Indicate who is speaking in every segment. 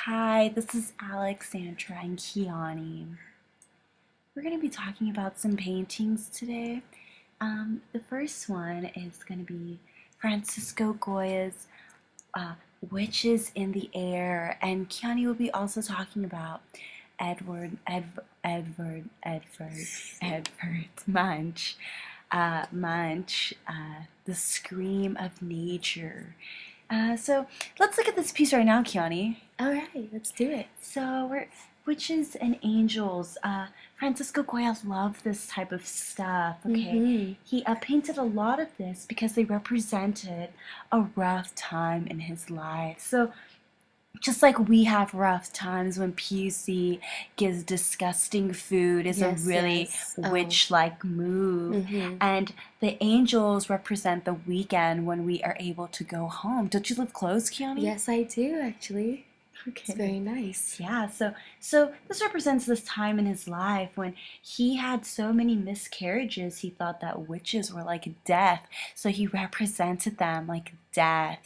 Speaker 1: Hi, this is Alexandra and Keani. We're going to be talking about some paintings today. The first one is going to be Francisco Goya's Witches in the Air, and Keani will be also talking about Edvard Munch, The Scream of Nature. So let's look at this piece right now, Keani.
Speaker 2: All right, let's do it.
Speaker 1: So we're witches and angels. Francisco Goya loved this type of stuff. Okay, he painted a lot of this because they represented a rough time in his life. So just like we have rough times when PUC gives disgusting food is
Speaker 2: Yes,
Speaker 1: a really
Speaker 2: yes.
Speaker 1: witch-like move. And the angels represent the weekend when we are able to go home. Don't you live close, Keani?
Speaker 2: Yes, I do actually.
Speaker 1: Okay.
Speaker 2: It's very nice.
Speaker 1: Yeah, so this represents this time in his life when he had so many miscarriages. He thought that witches were like death, so he represented them like death.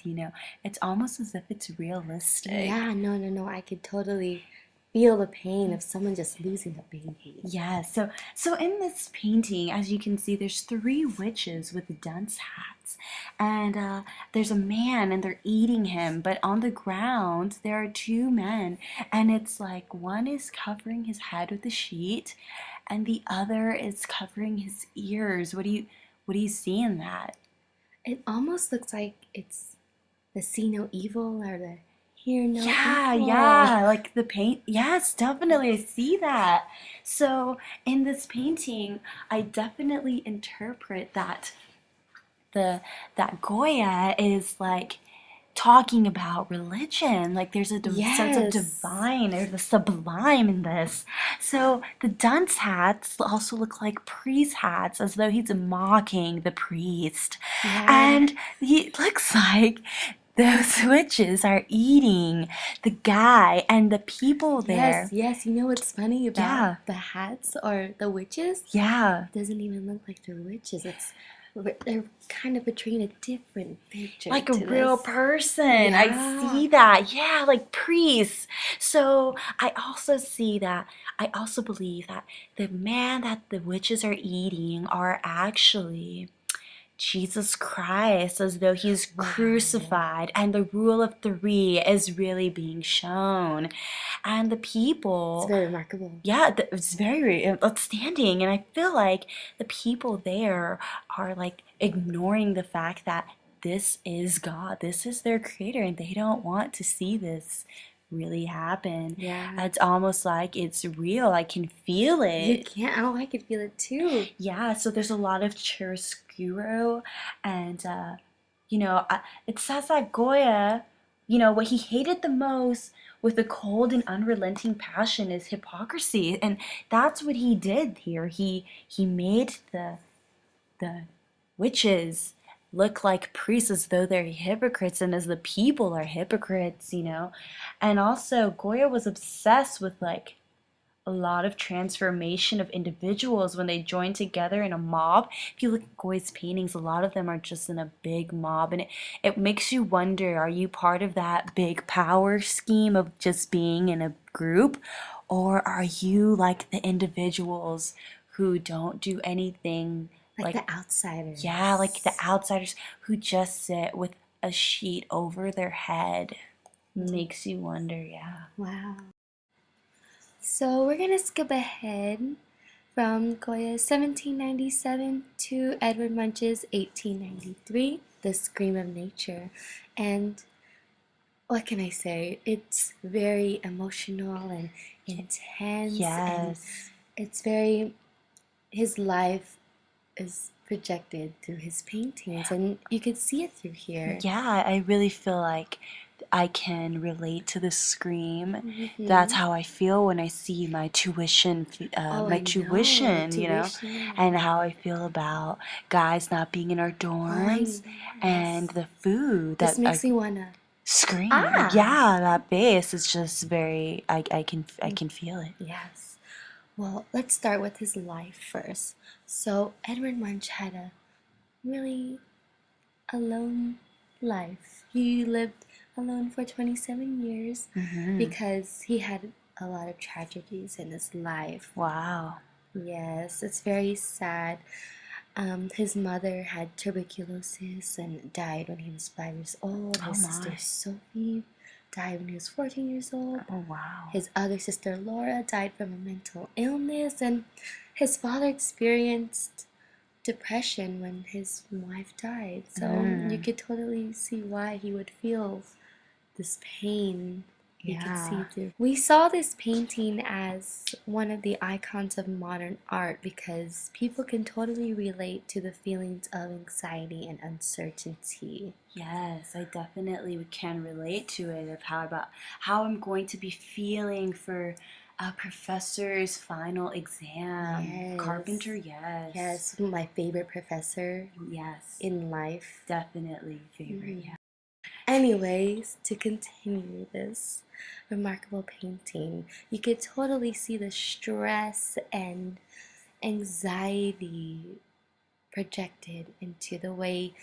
Speaker 1: It's almost as if it's realistic.
Speaker 2: Yeah, no. I could totally feel the pain of someone just losing a baby.
Speaker 1: Yeah, so in this painting, as you can see, there's three witches with dunce hats, and there's a man, and they're eating him. But on the ground, there are two men, and it's like one is covering his head with a sheet, and the other is covering his ears. What do you see in that?
Speaker 2: It almost looks like it's the see no evil or the hear no
Speaker 1: Yeah,
Speaker 2: evil.
Speaker 1: yeah, like the paint. Yes, definitely. I see that. So in this painting, I definitely interpret that Goya is like talking about religion. Like there's a sense of
Speaker 2: Yes.
Speaker 1: divine or the sublime in this. So the dunce hats also look like priest hats, as though he's mocking the priest.
Speaker 2: Yeah.
Speaker 1: And he looks like those witches are eating the guy and the people there.
Speaker 2: Yes. You know what's funny about
Speaker 1: Yeah.
Speaker 2: the hats or the witches?
Speaker 1: Yeah.
Speaker 2: It doesn't even look like they're witches. They're kind of portraying a different picture.
Speaker 1: Like a
Speaker 2: to
Speaker 1: real
Speaker 2: this.
Speaker 1: person.
Speaker 2: Yeah.
Speaker 1: I see that. Yeah, like priests. So I also see that. I also believe that the man that the witches are eating are actually Jesus Christ, as though he's
Speaker 2: Wow.
Speaker 1: crucified, and the rule of three is really being shown. And the people.
Speaker 2: It's very remarkable.
Speaker 1: Yeah, it's very outstanding, and I feel like the people there are like ignoring the fact that this is God, this is their creator, and they don't want to see this really happen.
Speaker 2: Yeah.
Speaker 1: It's almost like it's real. I can feel it.
Speaker 2: You can't. Oh, I could feel it too.
Speaker 1: Yeah, so there's a lot of chiaroscuro, and it says that Goya, what he hated the most with a cold and unrelenting passion is hypocrisy, and that's what he did here. He made the witches look like priests as though they're hypocrites and as the people are hypocrites. And also Goya was obsessed with like a lot of transformation of individuals when they join together in a mob. If you look at Goya's paintings, a lot of them are just in a big mob, and it makes you wonder, are you part of that big power scheme of just being in a group, or are you like the individuals who don't do anything?
Speaker 2: Like the outsiders.
Speaker 1: Yeah, like the outsiders who just sit with a sheet over their head. Makes you wonder, yeah.
Speaker 2: Wow. So we're gonna skip ahead from Goya's 1797 to Edvard Munch's 1893, The Scream of Nature. And what can I say? It's very emotional and intense.
Speaker 1: Yes.
Speaker 2: And it's very, his life is projected through his paintings, and you could see it through here.
Speaker 1: Yeah, I really feel like I can relate to the scream. That's how I feel when I see my tuition, and how I feel about guys not being in our dorms, and the food
Speaker 2: This
Speaker 1: that
Speaker 2: makes me wanna
Speaker 1: scream.
Speaker 2: Ah.
Speaker 1: Yeah, that bass is just very. I can feel it.
Speaker 2: Yes. Well, let's start with his life first. So Edvard Munch had a really alone life. He lived alone for 27 years because he had a lot of tragedies in his life.
Speaker 1: Wow.
Speaker 2: Yes, it's very sad. His mother had tuberculosis and died when he was 5 years old.
Speaker 1: Oh
Speaker 2: His sister
Speaker 1: my.
Speaker 2: Sophie died when he was 14 years old.
Speaker 1: Oh wow.
Speaker 2: His other sister Laura died from a mental illness, and his father experienced depression when his wife died. So you could totally see why he would feel this pain. You could see
Speaker 1: Yeah.
Speaker 2: through. We saw this painting as one of the icons of modern art because people can totally relate to the feelings of anxiety and uncertainty.
Speaker 1: Yes, I definitely can relate to it of how I'm going to be feeling for a professor's final exam.
Speaker 2: Yes.
Speaker 1: Carpenter, yes.
Speaker 2: Yes, my favorite professor
Speaker 1: Yes.
Speaker 2: in life.
Speaker 1: Definitely favorite, yeah.
Speaker 2: Anyways, to continue this remarkable painting, you could totally see the stress and anxiety projected into the way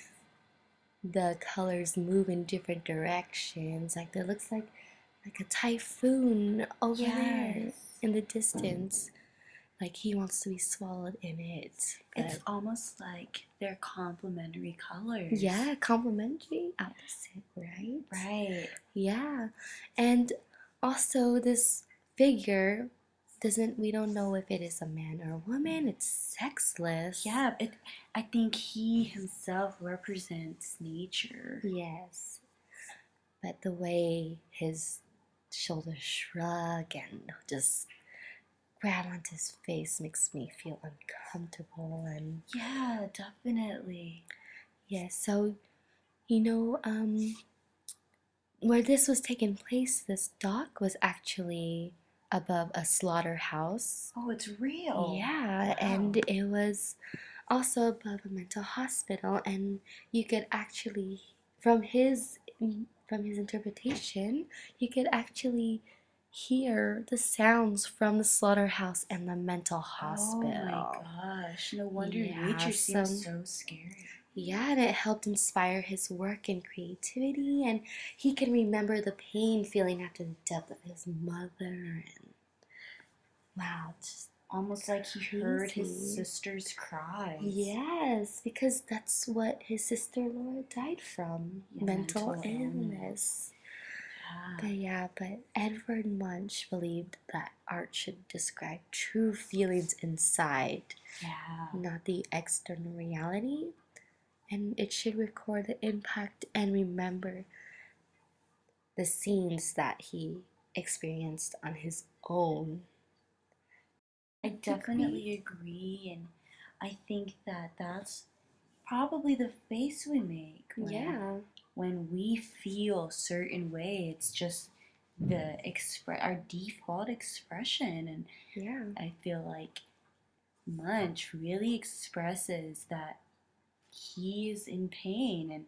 Speaker 2: the colors move in different directions. Like there looks like a typhoon over there in the distance. Like he wants to be swallowed in it.
Speaker 1: It's almost like they're complementary colors.
Speaker 2: Yeah, complementary, opposite, right?
Speaker 1: Right.
Speaker 2: Yeah. And also this figure we don't know if it is a man or a woman. It's sexless.
Speaker 1: Yeah, I think he himself represents nature.
Speaker 2: Yes. But the way his shoulders shrug and just grab onto his face makes me feel uncomfortable. And
Speaker 1: Yeah, definitely.
Speaker 2: yeah, so you know, where this was taking place, this dock was actually above a slaughterhouse.
Speaker 1: Oh, it's real.
Speaker 2: Yeah,
Speaker 1: Wow.
Speaker 2: and it was also above a mental hospital, and you could actually, from his interpretation, you could actually hear the sounds from the slaughterhouse and the mental hospital.
Speaker 1: Oh my gosh, no wonder
Speaker 2: Yeah,
Speaker 1: nature seems so scary.
Speaker 2: Yeah, and it helped inspire his work and creativity, and he can remember the pain feeling after the death of his mother. And wow, just
Speaker 1: Almost like he heard his
Speaker 2: crazy.
Speaker 1: sister's cries.
Speaker 2: Yes, because that's what his sister Laura died from,
Speaker 1: Yeah,
Speaker 2: mental
Speaker 1: mental
Speaker 2: illness. But Edvard Munch believed that art should describe true feelings inside,
Speaker 1: Yeah.
Speaker 2: not the external reality. And it should record the impact and remember the scenes that he experienced on his own.
Speaker 1: I definitely agree, and I think that that's probably the face we make when we feel a certain way. It's just our default expression, and I feel like Munch really expresses that he is in pain and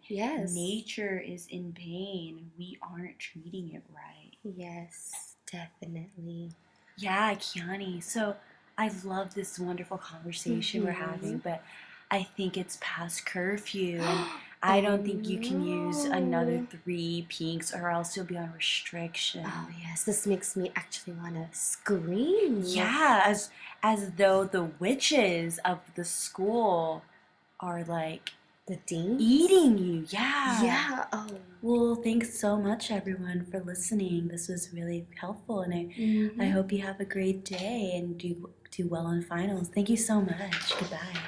Speaker 1: nature is in pain and we aren't treating it right.
Speaker 2: Yes, definitely.
Speaker 1: Yeah, Keani. So I love this wonderful conversation we're having, but I think it's past curfew and I don't think you can use another 3 pinks or else you'll be on restriction.
Speaker 2: Oh yes, this makes me actually want to scream.
Speaker 1: Yeah, as though the witches of the school are like
Speaker 2: the dean
Speaker 1: eating you.
Speaker 2: Yeah. Oh.
Speaker 1: Well, thanks so much everyone for listening. This was really helpful, and I hope you have a great day and do well on finals. Thank you so much. Goodbye.